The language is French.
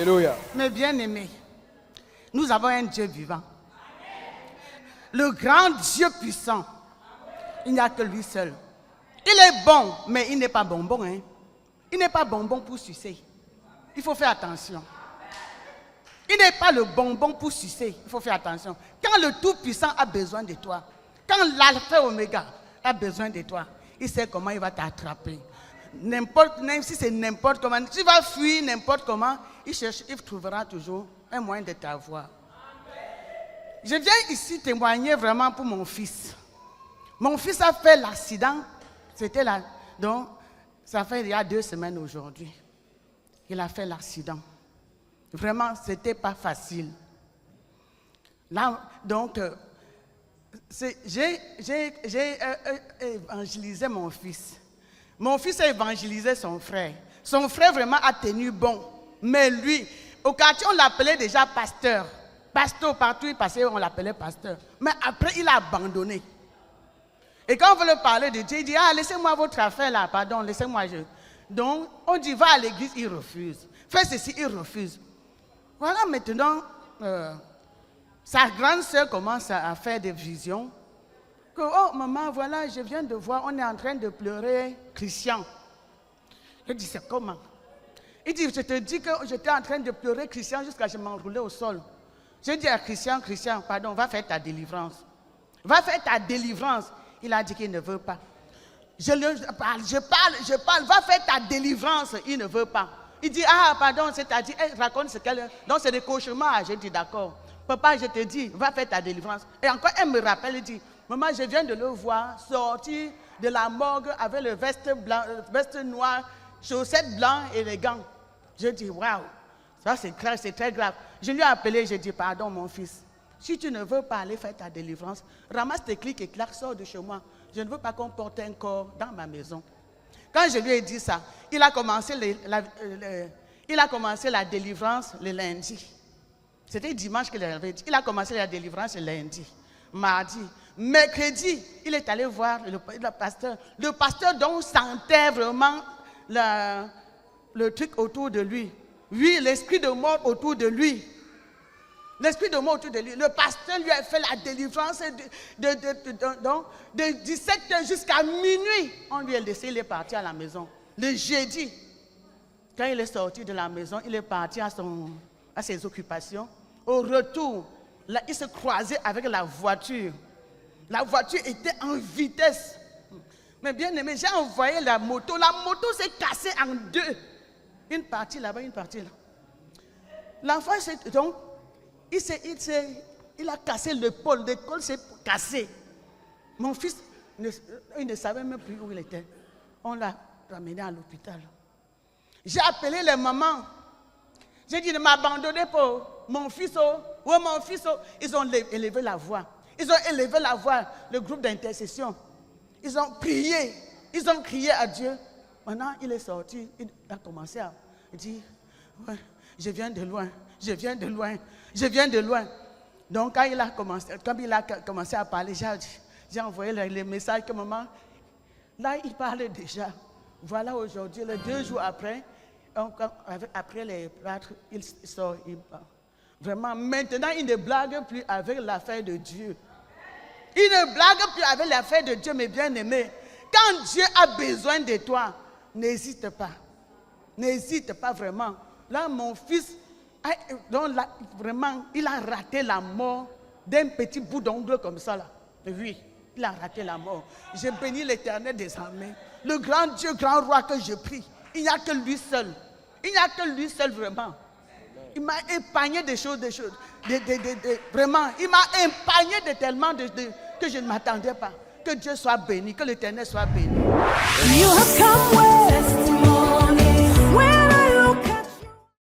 Alléluia. Mes bien-aimés, nous avons un Dieu vivant. Le grand Dieu puissant. Il n'y a que lui seul. Il est bon, mais il n'est pas bonbon. Hein? Il n'est pas bonbon pour sucer. Il faut faire attention. Il n'est pas le bonbon pour sucer. Il faut faire attention. Quand le Tout-Puissant a besoin de toi, quand l'Alpha et Oméga a besoin de toi, il sait comment il va t'attraper. Même si c'est n'importe comment, tu vas fuir n'importe comment, il trouvera toujours un moyen de t'avoir. Je viens ici témoigner vraiment pour mon fils. Mon fils a fait l'accident, c'était là, donc ça fait il y a 2 semaines aujourd'hui. Il a fait l'accident. Vraiment, ce n'était pas facile. Là, donc, j'ai évangélisé mon fils. Mon fils a évangélisé son frère. Son frère vraiment a tenu bon. Mais lui, au quartier, on l'appelait déjà pasteur. Pasteur, partout il passait, on l'appelait pasteur. Mais après, il a abandonné. Et quand on veut lui parler de Dieu, il dit, ah, laissez-moi votre affaire là, pardon, laissez-moi. Donc, on dit, va à l'église, il refuse. Fais ceci, il refuse. Voilà maintenant, sa grande sœur commence à faire des visions. Que, oh maman, voilà, je viens de voir, on est en train de pleurer Christian. Je dis, c'est comment? Il dit, je te dis que j'étais en train de pleurer Christian jusqu'à ce que je m'enroulais au sol. Je dis à Christian, pardon, va faire ta délivrance. Va faire ta délivrance. Il a dit qu'il ne veut pas. Je parle, va faire ta délivrance. Il ne veut pas. Il dit, ah, pardon, c'est-à-dire, raconte ce qu'elle... Donc, c'est des cauchemars. Je dis, d'accord. Papa, je te dis, va faire ta délivrance. Et encore, elle me rappelle, elle dit, maman, je viens de le voir sortir de la morgue avec le veste noire, chaussettes blanches et les gants. Je dis, waouh, ça c'est très grave. Je lui ai appelé, je dis, pardon, mon fils. Si tu ne veux pas aller faire ta délivrance, ramasse tes clics et claques, sors de chez moi. Je ne veux pas qu'on porte un corps dans ma maison. Quand je lui ai dit ça, il a commencé la délivrance le lundi. C'était dimanche qu'il avait dit. Il a commencé la délivrance le lundi, mardi. Mercredi, il est allé voir le pasteur. Le pasteur donc sentait vraiment le truc autour de lui. Oui, l'esprit de mort autour de lui. L'esprit de mort autour de lui. Le pasteur lui a fait la délivrance de 17h jusqu'à minuit. On lui a laissé, il est parti à la maison. Le jeudi, quand il est sorti de la maison, il est parti à ses occupations. Au retour, là, il se croisait avec la voiture. La voiture était en vitesse. Mais bien aimé, j'ai envoyé la moto. La moto s'est cassée en 2. Une partie là-bas, une partie là. L'enfant, donc, il a cassé l'épaule s'est cassé. Mon fils, il ne savait même plus où il était. On l'a ramené à l'hôpital. J'ai appelé les mamans. J'ai dit, ne m'abandonnez pas. Mon fils, mon fils, ils ont élevé la voix. Ils ont élevé la voix, le groupe d'intercession. Ils ont prié. Ils ont crié à Dieu. Maintenant, il est sorti. Il a commencé à dire, ouais, je viens de loin. Je viens de loin. Je viens de loin. Donc, quand il a commencé à parler, j'ai envoyé les messages que maman, là, il parlait déjà. Voilà, aujourd'hui, les 2 jours après, après les plâtres, il sort, il parle. Vraiment, maintenant, il ne blague plus avec l'affaire de Dieu. Il ne blague plus avec l'affaire de Dieu, mes bien-aimés. Quand Dieu a besoin de toi, n'hésite pas. N'hésite pas vraiment. Là, mon fils, donc là, vraiment, il a raté la mort d'un petit bout d'ongle comme ça. Là. Oui, il a raté la mort. Je bénis l'Éternel des armées. Le grand Dieu, grand roi que je prie. Il n'y a que lui seul. Il n'y a que lui seul vraiment. Il m'a épargné des choses. Vraiment, il m'a épargné de tellement que je ne m'attendais pas. Que Dieu soit béni, que l'Éternel soit béni. You have come well.